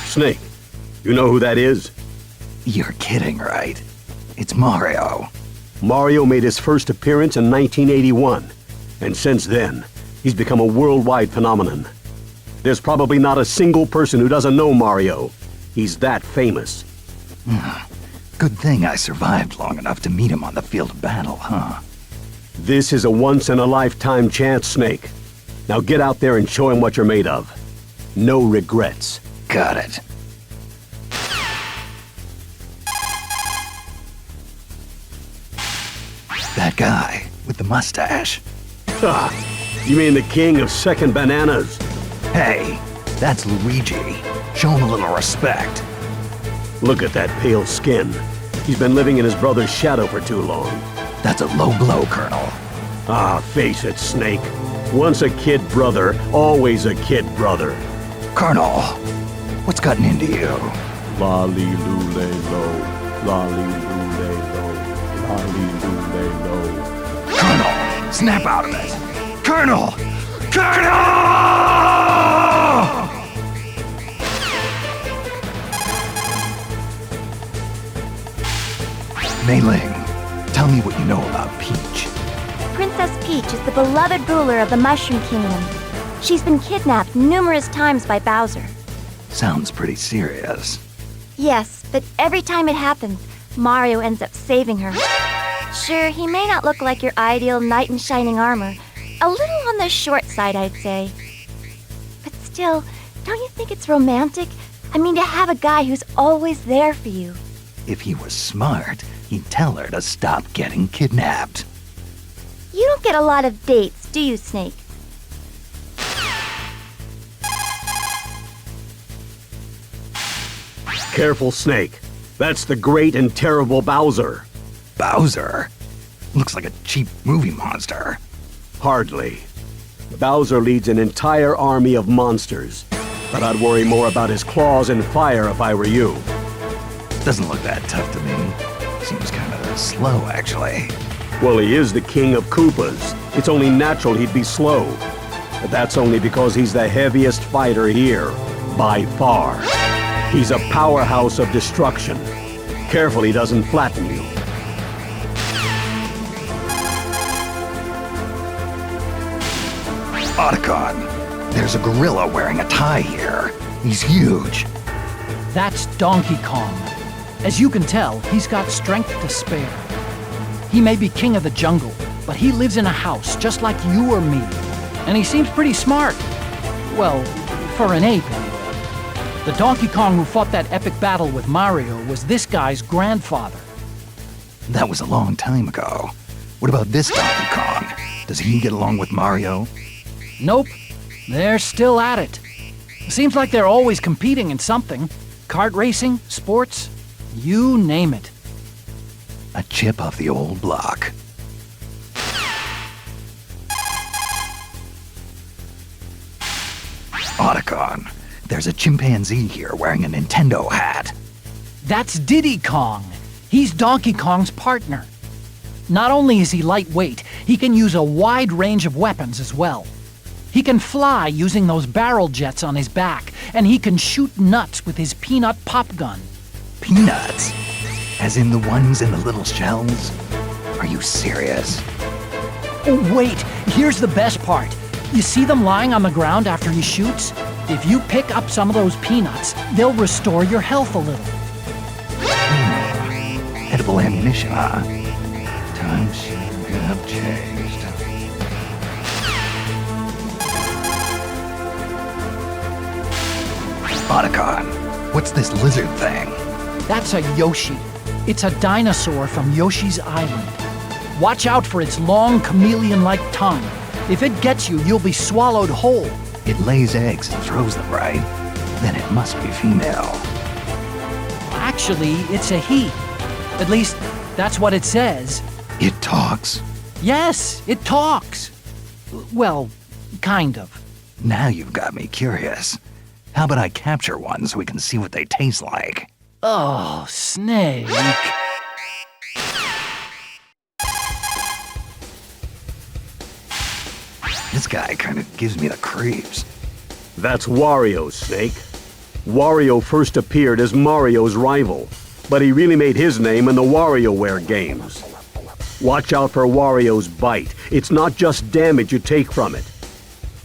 Snake, you know who that is? You're kidding, right? It's Mario. Mario made his first appearance in 1981, and since then, he's become a worldwide phenomenon. There's probably not a single person who doesn't know Mario. He's that famous. Good thing I survived long enough to meet him on the field of battle, huh? This is a once-in-a-lifetime chance, Snake. Now get out there and show him what you're made of. No regrets. Got it. That guy with the mustache. Ha! You mean the king of second bananas? Hey, that's Luigi. Show him a little respect. Look at that pale skin. He's been living in his brother's shadow for too long. That's a low blow, Colonel. Ah, face it, Snake. Once a kid brother, always a kid brother. Colonel, what's gotten into you? Lolly-loo-lay-lo, lolly-loo-lay-lo, lolly-loo-lay-lo. Colonel, snap out of it! Colonel! Colonel! Mei Ling, tell me what you know about Peach. Princess Peach is the beloved ruler of the Mushroom Kingdom. She's been kidnapped numerous times by Bowser. Sounds pretty serious. Yes, but every time it happens, Mario ends up saving her. Sure, he may not look like your ideal knight in shining armor. A little on the short side, I'd say. But still, don't you think it's romantic? I mean, to have a guy who's always there for you. If he was smart, he'd tell her to stop getting kidnapped. You don't get a lot of dates, do you, Snake? Careful, Snake. That's the great and terrible Bowser. Bowser? Looks like a cheap movie monster. Hardly. Bowser leads an entire army of monsters. But I'd worry more about his claws and fire if I were you. Doesn't look that tough to me. Seems kind of slow, actually. Well, he is the king of Koopas. It's only natural he'd be slow. But that's only because he's the heaviest fighter here, by far. He's a powerhouse of destruction. Careful he doesn't flatten you. Otacon, there's a gorilla wearing a tie here. He's huge. That's Donkey Kong. As you can tell, he's got strength to spare. He may be king of the jungle, but he lives in a house just like you or me. And he seems pretty smart. Well, for an ape, anyway. The Donkey Kong who fought that epic battle with Mario was this guy's grandfather. That was a long time ago. What about this Donkey Kong? Does he get along with Mario? Nope. They're still at it. Seems like they're always competing in something. Kart racing, sports, you name it. A chip off the old block. Otacon, there's a chimpanzee here wearing a Nintendo hat. That's Diddy Kong. He's Donkey Kong's partner. Not only is he lightweight, he can use a wide range of weapons as well. He can fly using those barrel jets on his back, and he can shoot nuts with his peanut pop gun. Peanuts? As in the ones in the little shells? Are you serious? Oh, wait, here's the best part. You see them lying on the ground after he shoots? If you pick up some of those peanuts, they'll restore your health a little. Edible ammunition, huh? Times sure have changed. Otacon, what's this lizard thing? That's a Yoshi. It's a dinosaur from Yoshi's Island. Watch out for its long chameleon-like tongue. If it gets you, you'll be swallowed whole. It lays eggs and throws them, right? Then it must be female. Actually, it's a he. At least, that's what it says. It talks. Yes, it talks. Well, kind of. Now you've got me curious. How about I capture one so we can see what they taste like? Oh, Snake. This guy kind of gives me the creeps. That's Wario, Snake. Wario first appeared as Mario's rival, but he really made his name in the WarioWare games. Watch out for Wario's bite. It's not just damage you take from it.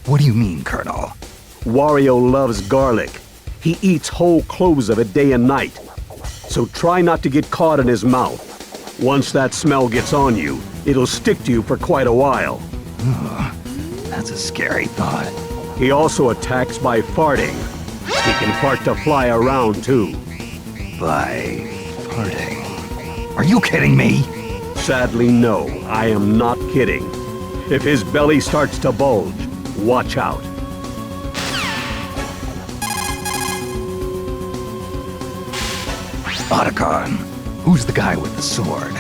What do you mean, Colonel? Wario loves garlic. He eats whole cloves of it day and night. So try not to get caught in his mouth. Once that smell gets on you, it'll stick to you for quite a while. That's a scary thought. He also attacks by farting. He can fart to fly around, too. By farting. Are you kidding me? Sadly, no, I am not kidding. If his belly starts to bulge, watch out. Otacon, who's the guy with the sword?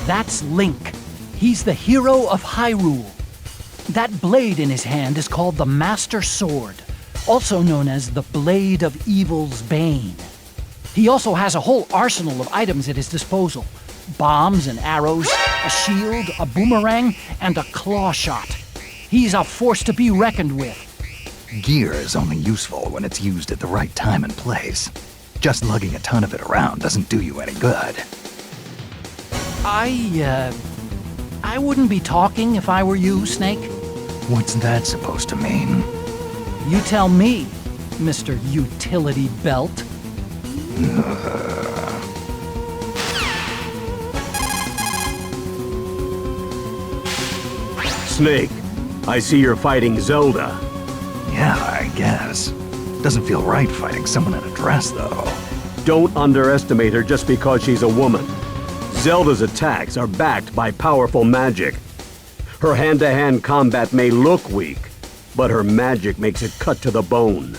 That's Link. He's the hero of Hyrule. That blade in his hand is called the Master Sword, also known as the Blade of Evil's Bane. He also has a whole arsenal of items at his disposal. Bombs and arrows, a shield, a boomerang, and a claw shot. He's a force to be reckoned with. Gear is only useful when it's used at the right time and place. Just lugging a ton of it around doesn't do you any good. I wouldn't be talking if I were you, Snake. What's that supposed to mean? You tell me, Mr. Utility Belt. Snake, I see you're fighting Zelda. Yeah, I guess. Doesn't feel right fighting someone in a dress, though. Don't underestimate her just because she's a woman. Zelda's attacks are backed by powerful magic. Her hand-to-hand combat may look weak, but her magic makes it cut to the bone.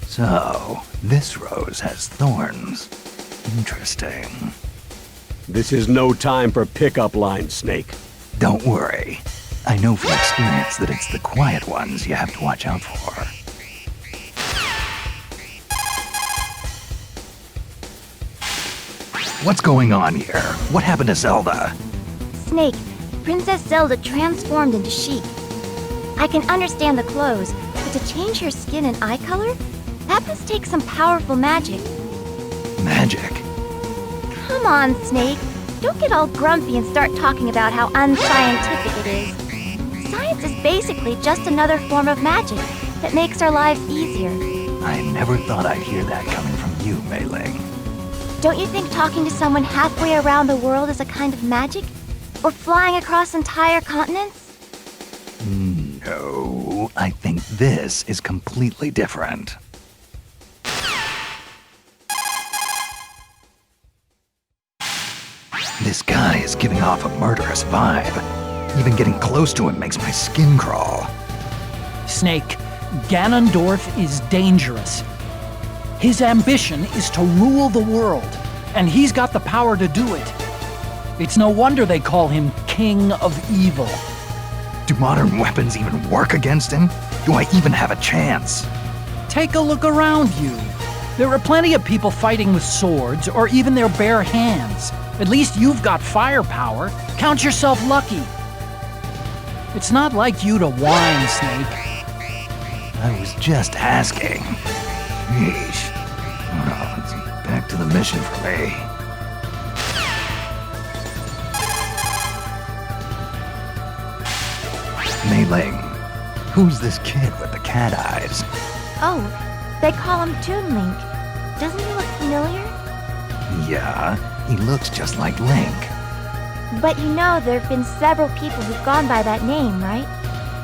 So, this rose has thorns. Interesting. This is no time for pickup lines, Snake. Don't worry. I know from experience that it's the quiet ones you have to watch out for. What's going on here? What happened to Zelda? Snake, Princess Zelda transformed into Sheik. I can understand the clothes, but to change her skin and eye color? That must take some powerful magic. Magic? Come on, Snake. Don't get all grumpy and start talking about how unscientific it is. Science is basically just another form of magic that makes our lives easier. I never thought I'd hear that coming from you, Mei Ling. Don't you think talking to someone halfway around the world is a kind of magic? Or flying across entire continents? No, I think this is completely different. This guy is giving off a murderous vibe. Even getting close to him makes my skin crawl. Snake, Ganondorf is dangerous. His ambition is to rule the world, and he's got the power to do it. It's no wonder they call him King of Evil. Do modern weapons even work against him? Do I even have a chance? Take a look around you. There are plenty of people fighting with swords or even their bare hands. At least you've got firepower. Count yourself lucky. It's not like you to whine, Snake. I was just asking. Yeesh. Well, it's back to the mission for me. Mei Ling, who's this kid with the cat eyes? Oh, they call him Toon Link. Doesn't he look familiar? Yeah, he looks just like Link. But you know there have been several people who've gone by that name, right?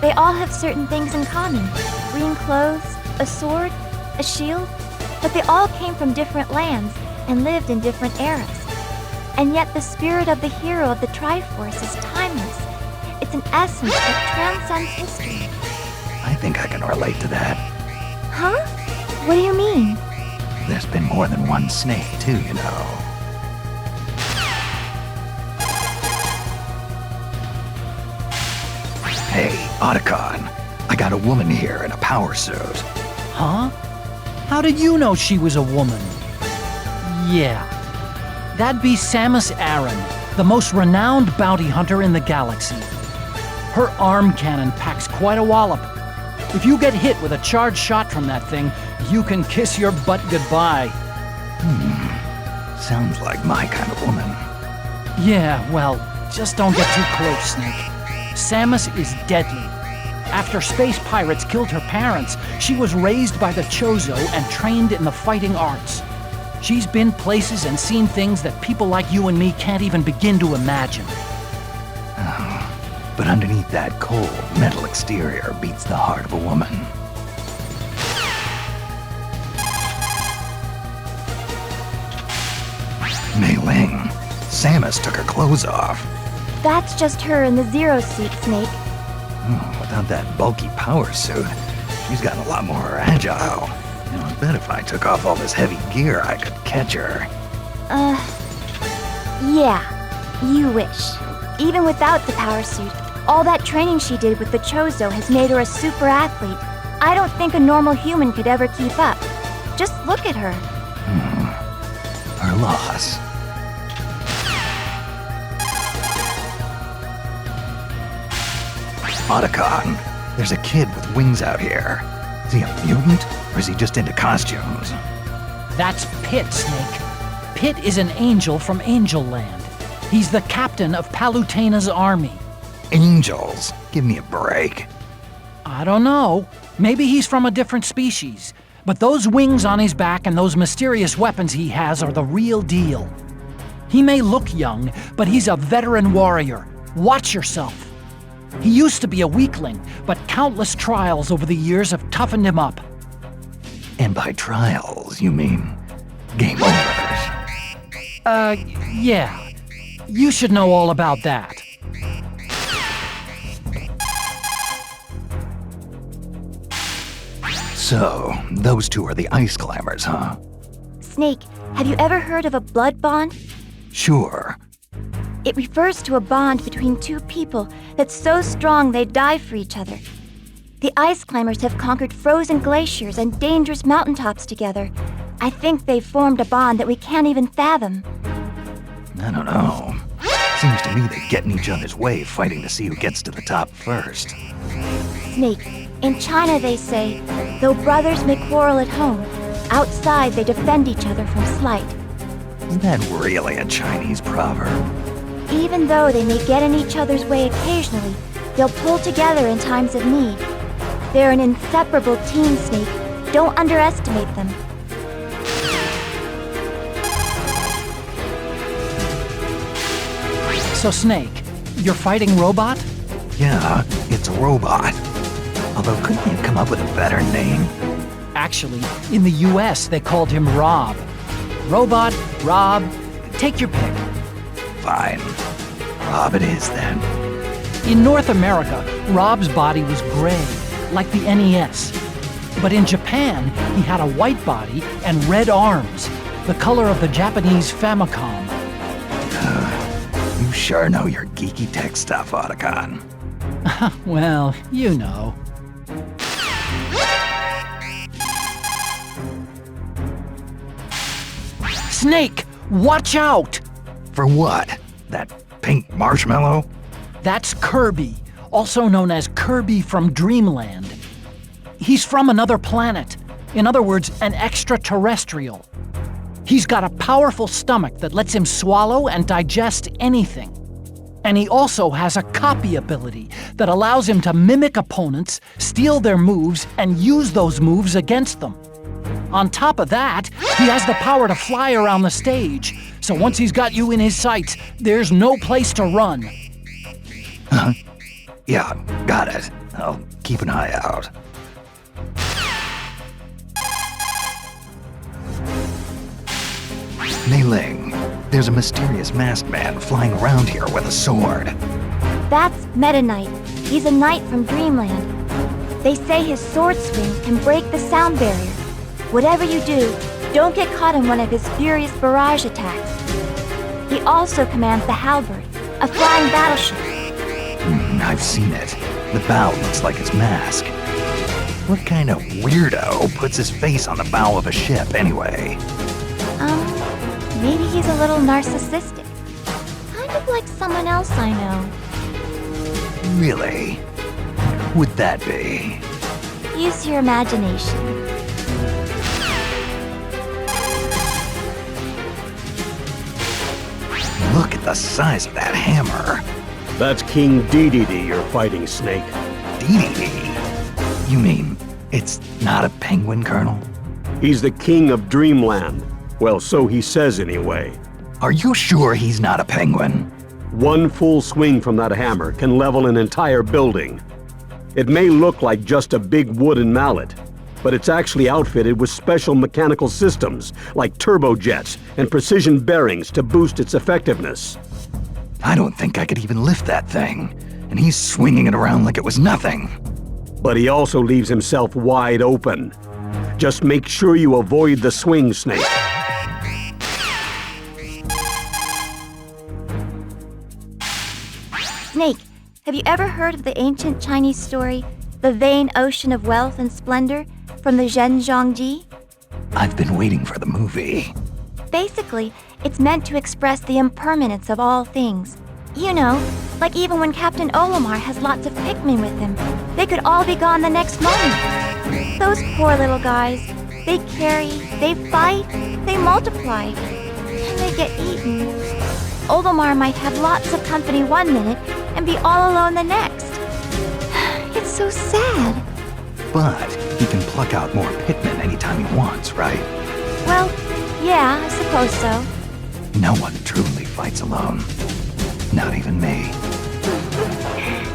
They all have certain things in common. Green clothes, a sword, a shield. But they all came from different lands and lived in different eras. And yet the spirit of the hero of the Triforce is timeless. It's an essence that transcends history. I think I can relate to that. Huh? What do you mean? There's been more than one snake, too, you know. Hey, Otacon. I got a woman here in a power suit. Huh? How did you know she was a woman? Yeah. That'd be Samus Aran, the most renowned bounty hunter in the galaxy. Her arm cannon packs quite a wallop. If you get hit with a charged shot from that thing, you can kiss your butt goodbye. Sounds like my kind of woman. Yeah, well, just don't get too close, Snake. Samus is deadly. After space pirates killed her parents, she was raised by the Chozo and trained in the fighting arts. She's been places and seen things that people like you and me can't even begin to imagine. But underneath that cold, metal exterior beats the heart of a woman. Mei Ling, Samus took her clothes off. That's just her in the Zero suit, Snake. Without that bulky power suit, she's gotten a lot more agile. I bet if I took off all this heavy gear, I could catch her. Yeah, you wish. Even without the power suit, all that training she did with the Chozo has made her a super athlete. I don't think a normal human could ever keep up. Just look at her. Her loss. Otacon, there's a kid with wings out here. Is he a mutant, or is he just into costumes? That's Pit, Snake. Pit is an angel from Angel Land. He's the captain of Palutena's army. Angels? Give me a break. I don't know. Maybe he's from a different species. But those wings on his back and those mysterious weapons he has are the real deal. He may look young, but he's a veteran warrior. Watch yourself. He used to be a weakling, but countless trials over the years have toughened him up. And by trials, you mean game overs? Yeah. You should know all about that. So, those two are the ice climbers, huh? Snake, have you ever heard of a blood bond? Sure. It refers to a bond between two people that's so strong they'd die for each other. The ice climbers have conquered frozen glaciers and dangerous mountaintops together. I think they've formed a bond that we can't even fathom. I don't know. Seems to me they get in each other's way fighting to see who gets to the top first. Snake, in China they say, though brothers may quarrel at home, outside they defend each other from slight. Is that really a Chinese proverb? Even though they may get in each other's way occasionally, they'll pull together in times of need. They're an inseparable team, Snake. Don't underestimate them. So, Snake, you're fighting Robot? Yeah, it's a robot. Although, couldn't you come up with a better name? Actually, in the US, they called him Rob. Robot, Rob, take your pick. Fine. Rob it is, then. In North America, Rob's body was gray, like the NES. But in Japan, he had a white body and red arms, the color of the Japanese Famicom. You sure know your geeky tech stuff, Otacon. Well, you know. Snake, watch out! For what? That pink marshmallow? That's Kirby, also known as Kirby from Dreamland. He's from another planet. In other words, an extraterrestrial. He's got a powerful stomach that lets him swallow and digest anything. And he also has a copy ability that allows him to mimic opponents, steal their moves, and use those moves against them. On top of that, he has the power to fly around the stage, so once he's got you in his sights, there's no place to run. Yeah, got it. I'll keep an eye out. Mei Ling, there's a mysterious masked man flying around here with a sword. That's Meta Knight. He's a knight from Dreamland. They say his sword swings can break the sound barrier. Whatever you do, don't get caught in one of his furious barrage attacks. He also commands the Halberd, a flying battleship. I've seen it. The bow looks like his mask. What kind of weirdo puts his face on the bow of a ship anyway? Maybe he's a little narcissistic. Kind of like someone else I know. Really? Who would that be? Use your imagination. Look at the size of that hammer. That's King Diddy you're fighting, Snake. Diddy? You mean it's not a penguin, Colonel? He's the king of Dreamland. Well, so he says anyway. Are you sure he's not a penguin? One full swing from that hammer can level an entire building. It may look like just a big wooden mallet, but it's actually outfitted with special mechanical systems like turbojets and precision bearings to boost its effectiveness. I don't think I could even lift that thing, and he's swinging it around like it was nothing. But he also leaves himself wide open. Just make sure you avoid the swing, Snake. Snake, have you ever heard of the ancient Chinese story, The Vain Ocean of Wealth and Splendor, from the Zhenzhongji? I've been waiting for the movie. Basically, it's meant to express the impermanence of all things. You know, like even when Captain Olimar has lots of Pikmin with him, they could all be gone the next moment. Those poor little guys, they carry, they fight, they multiply, and they get eaten. Olimar might have lots of company one minute and be all alone the next. It's so sad. But he can pluck out more Pikmin anytime he wants, right? Well, yeah, I suppose so. No one truly fights alone. Not even me.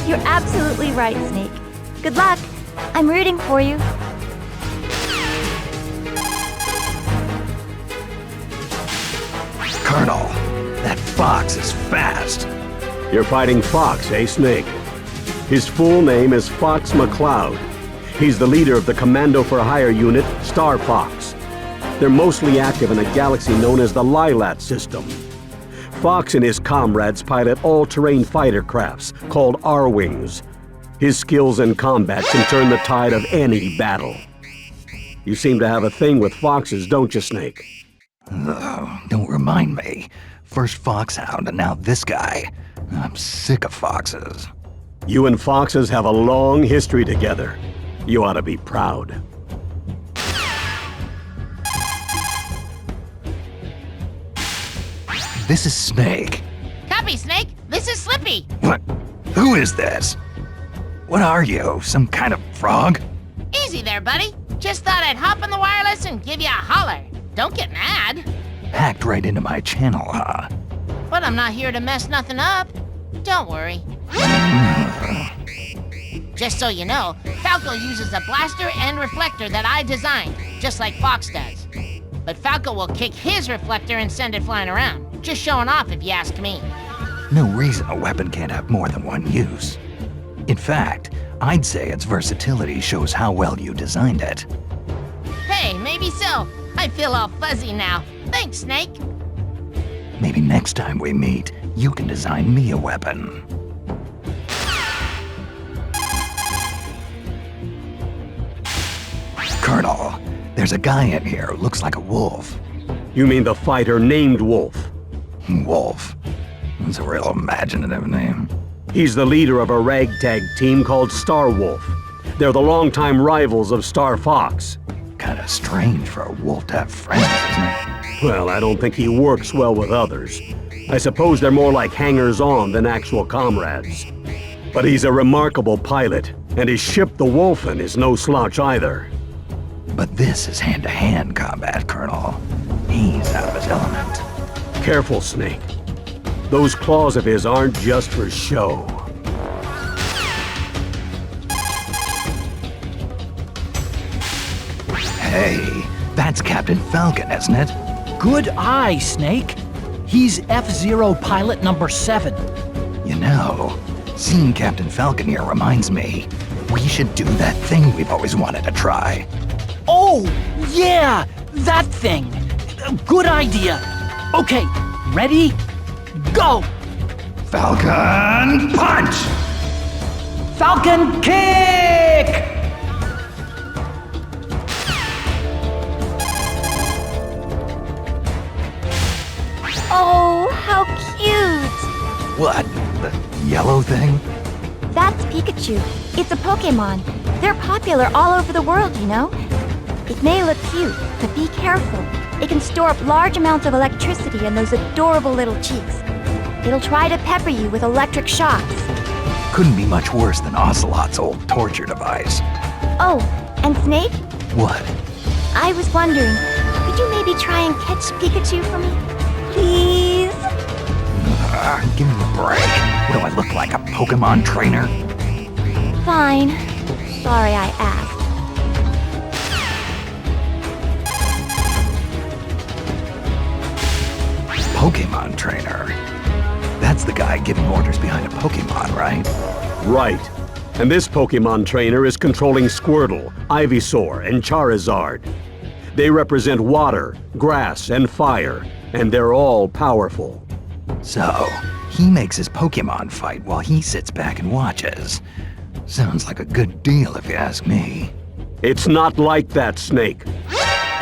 You're absolutely right, Snake. Good luck. I'm rooting for you. Colonel, that fox is fast. You're fighting Fox, eh, Snake? His full name is Fox McCloud. He's the leader of the Commando for Hire unit, Star Fox. They're mostly active in a galaxy known as the Lilat system. Fox and his comrades pilot all-terrain fighter crafts called R-Wings. His skills in combat can turn the tide of any battle. You seem to have a thing with foxes, don't you, Snake? Ugh, don't remind me. First Foxhound and now this guy. I'm sick of foxes. You and foxes have a long history together. You ought to be proud. This is Snake. Copy, Snake. This is Slippy. What? Who is this? What are you? Some kind of frog? Easy there, buddy. Just thought I'd hop on the wireless and give you a holler. Don't get mad. Hacked right into my channel, huh? But I'm not here to mess nothing up. Don't worry. Just so you know, Falco uses a blaster and reflector that I designed, just like Fox does. But Falco will kick his reflector and send it flying around. Just showing off if you ask me. No reason a weapon can't have more than one use. In fact, I'd say its versatility shows how well you designed it. Hey, maybe so. I feel all fuzzy now. Thanks, Snake. Maybe next time we meet, you can design me a weapon. Colonel, there's a guy in here who looks like a wolf. You mean the fighter named Wolf? Wolf. That's a real imaginative name. He's the leader of a ragtag team called Star Wolf. They're the longtime rivals of Star Fox. Kinda strange for a wolf to have friends, isn't it? Well, I don't think he works well with others. I suppose they're more like hangers-on than actual comrades. But he's a remarkable pilot, and his ship, the Wolfen, is no slouch either. But this is hand-to-hand combat, Colonel. He's out of his element. Careful, Snake. Those claws of his aren't just for show. Hey, that's Captain Falcon, isn't it? Good eye, Snake. He's F-Zero pilot number 7. You know, seeing Captain Falcon here reminds me, we should do that thing we've always wanted to try. Oh, yeah, that thing. Good idea. Okay, ready? Go! Falcon punch! Falcon kick! Oh, how cute! What, the yellow thing? That's Pikachu. It's a Pokemon. They're popular all over the world, you know? It may look cute, but be careful. It can store up large amounts of electricity in those adorable little cheeks. It'll try to pepper you with electric shocks. Couldn't be much worse than Ocelot's old torture device. Oh, and Snake? What? I was wondering, could you maybe try and catch Pikachu for me? Please? Give me a break. What do I look like, a Pokemon trainer? Fine. Sorry I asked. Pokemon trainer? That's the guy giving orders behind a Pokemon, right? Right. And this Pokemon trainer is controlling Squirtle, Ivysaur, and Charizard. They represent water, grass, and fire, and they're all powerful. So, he makes his Pokemon fight while he sits back and watches. Sounds like a good deal if you ask me. It's not like that, Snake.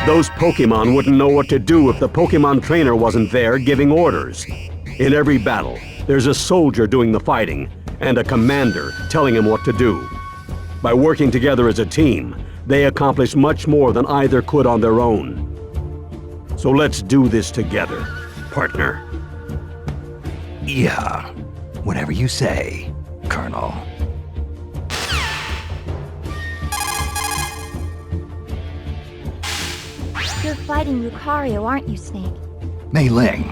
Those Pokemon wouldn't know what to do if the Pokemon trainer wasn't there giving orders. In every battle, there's a soldier doing the fighting, and a commander telling him what to do. By working together as a team, they accomplish much more than either could on their own. So let's do this together, partner. Yeah, whatever you say, Colonel. You're fighting Lucario, aren't you, Snake? Mei Ling,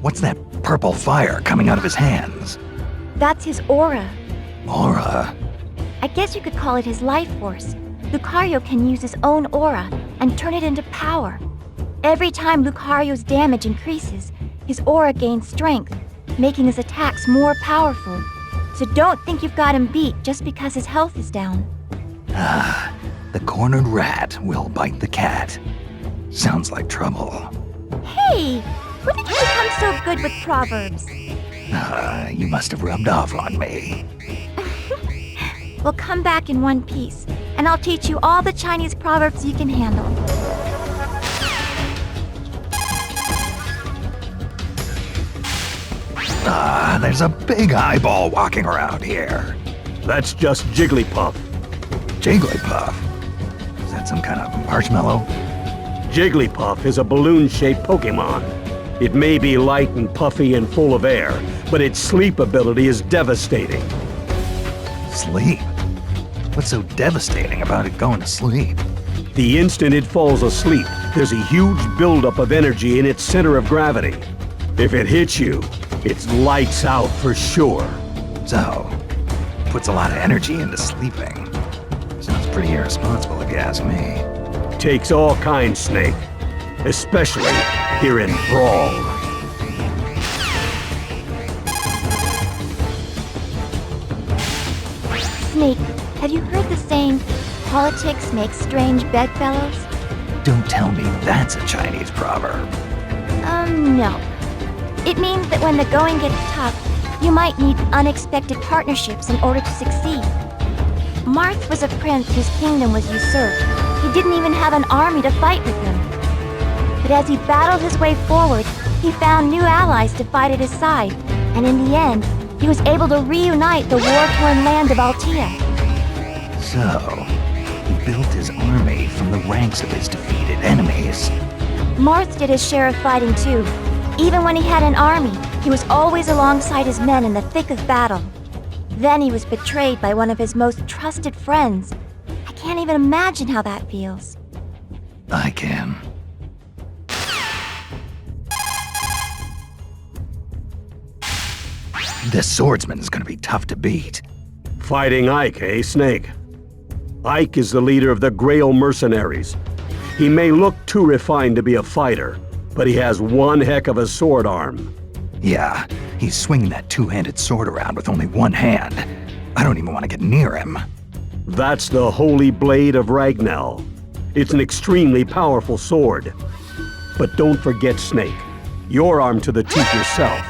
what's that purple fire coming out of his hands? That's his aura. Aura? I guess you could call it his life force. Lucario can use his own aura and turn it into power. Every time Lucario's damage increases, his aura gains strength, making his attacks more powerful. So don't think you've got him beat just because his health is down. Ah, the cornered rat will bite the cat. Sounds like trouble. Hey! When did you become so good with proverbs? You must have rubbed off on me. Well, come back in one piece, and I'll teach you all the Chinese proverbs you can handle. There's a big eyeball walking around here. That's just Jigglypuff. Jigglypuff? Is that some kind of marshmallow? Jigglypuff is a balloon-shaped Pokemon. It may be light and puffy and full of air, but its sleep ability is devastating. Sleep? What's so devastating about it going to sleep? The instant it falls asleep, there's a huge buildup of energy in its center of gravity. If it hits you, it's lights out for sure. So, puts a lot of energy into sleeping. Sounds pretty irresponsible if you ask me. Takes all kinds, Snake. Especially here in Brawl. Snake, have you heard the saying, politics makes strange bedfellows? Don't tell me that's a Chinese proverb. No. It means that when the going gets tough, you might need unexpected partnerships in order to succeed. Marth was a prince whose kingdom was usurped. He didn't even have an army to fight with him. But as he battled his way forward, he found new allies to fight at his side, and in the end, he was able to reunite the war-torn land of Altea. So, he built his army from the ranks of his defeated enemies. Marth did his share of fighting too. Even when he had an army, he was always alongside his men in the thick of battle. Then he was betrayed by one of his most trusted friends. I can't even imagine how that feels. I can. This swordsman is gonna be tough to beat. Fighting Ike, eh, Snake? Ike is the leader of the Grail Mercenaries. He may look too refined to be a fighter, but he has one heck of a sword arm. Yeah, he's swinging that two-handed sword around with only one hand. I don't even want to get near him. That's the Holy Blade of Ragnell. It's an extremely powerful sword. But don't forget, Snake, you're armed to the teeth yourself.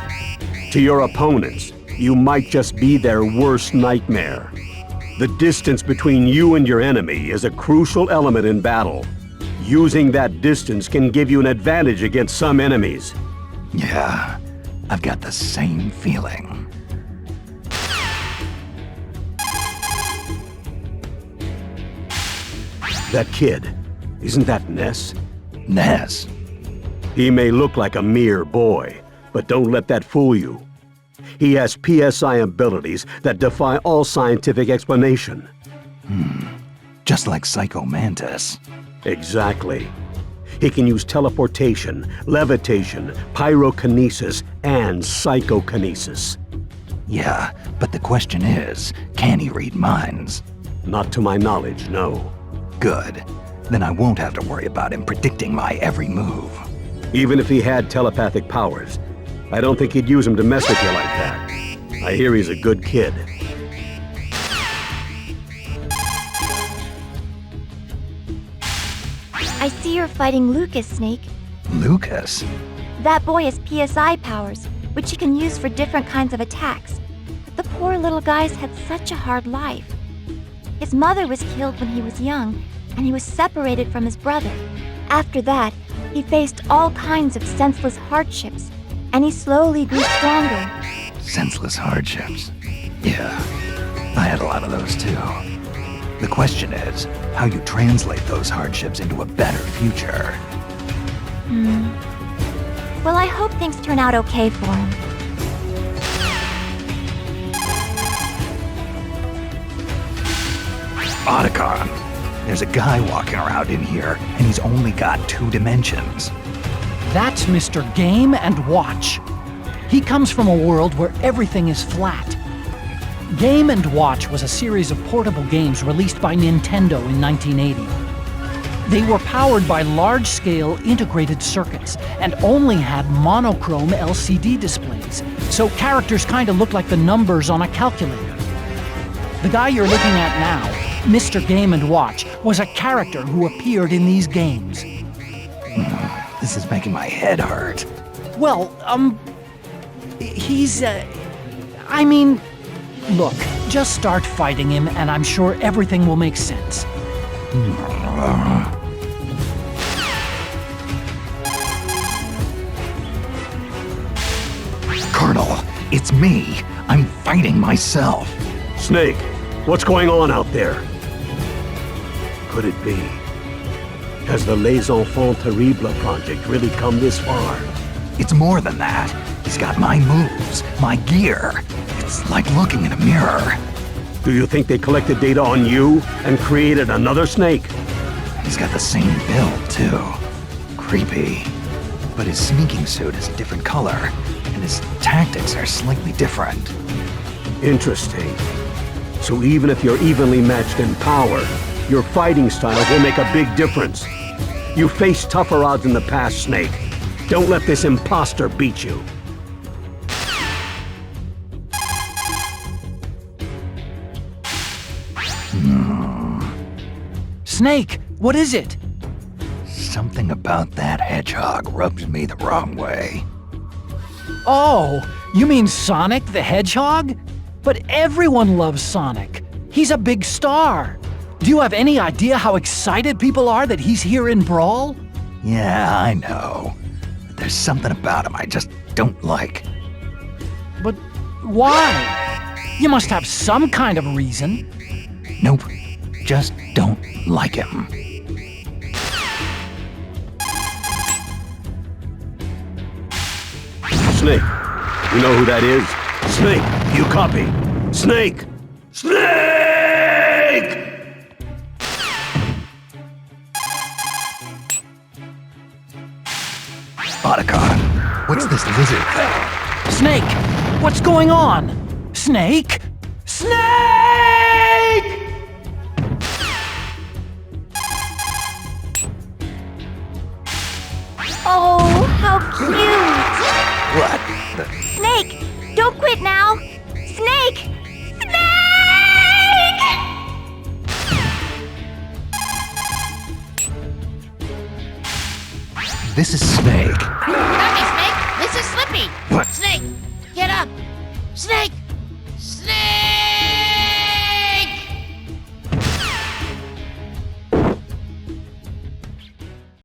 To your opponents, you might just be their worst nightmare. The distance between you and your enemy is a crucial element in battle. Using that distance can give you an advantage against some enemies. Yeah, I've got the same feeling. That kid, isn't that Ness? Ness. He may look like a mere boy, but don't let that fool you. He has PSI abilities that defy all scientific explanation. Just like Psycho Mantis. Exactly. He can use teleportation, levitation, pyrokinesis, and psychokinesis. Yeah, but the question is, can he read minds? Not to my knowledge, no. Good. Then I won't have to worry about him predicting my every move. Even if he had telepathic powers, I don't think he'd use them to mess with you like that. I hear he's a good kid. I see you're fighting Lucas, Snake. Lucas? That boy has PSI powers, which he can use for different kinds of attacks. But the poor little guy's had such a hard life. His mother was killed when he was young, and he was separated from his brother. After that, he faced all kinds of senseless hardships, and he slowly grew stronger. Senseless hardships. Yeah, I had a lot of those too. The question is, how you translate those hardships into a better future. Well, I hope things turn out okay for him. Otacon! There's a guy walking around in here, and he's only got 2 dimensions. That's Mr. Game & Watch. He comes from a world where everything is flat. Game & Watch was a series of portable games released by Nintendo in 1980. They were powered by large-scale integrated circuits and only had monochrome LCD displays, so characters kind of looked like the numbers on a calculator. The guy you're looking at now, Mr. Game & Watch, was a character who appeared in these games. This is making my head hurt. Well, he's, I mean, look, just start fighting him and I'm sure everything will make sense. Colonel, it's me. I'm fighting myself. Snake, what's going on out there? Could it be? Has the Les Enfants Terribles project really come this far? It's more than that. He's got my moves, my gear. It's like looking in a mirror. Do you think they collected data on you and created another Snake? He's got the same build, too. Creepy. But his sneaking suit is a different color, and his tactics are slightly different. Interesting. So even if you're evenly matched in power, your fighting style will make a big difference. You faced tougher odds in the past, Snake. Don't let this imposter beat you. Snake, what is it? Something about that hedgehog rubs me the wrong way. Oh, you mean Sonic the Hedgehog? But everyone loves Sonic. He's a big star. Do you have any idea how excited people are that he's here in Brawl? Yeah, I know. But there's something about him I just don't like. But why? You must have some kind of reason. Nope. Just don't like him. Snake, you know who that is? Snake, you copy. Snake! Snake! Otacon, what's this lizard thing? Snake, what's going on? Snake? Snake! Oh, how cute! What? Snake, don't quit now! Snake! Snake! This is Snake. Okay, Snake, this is Slippy. What? Snake, get up! Snake! Snake!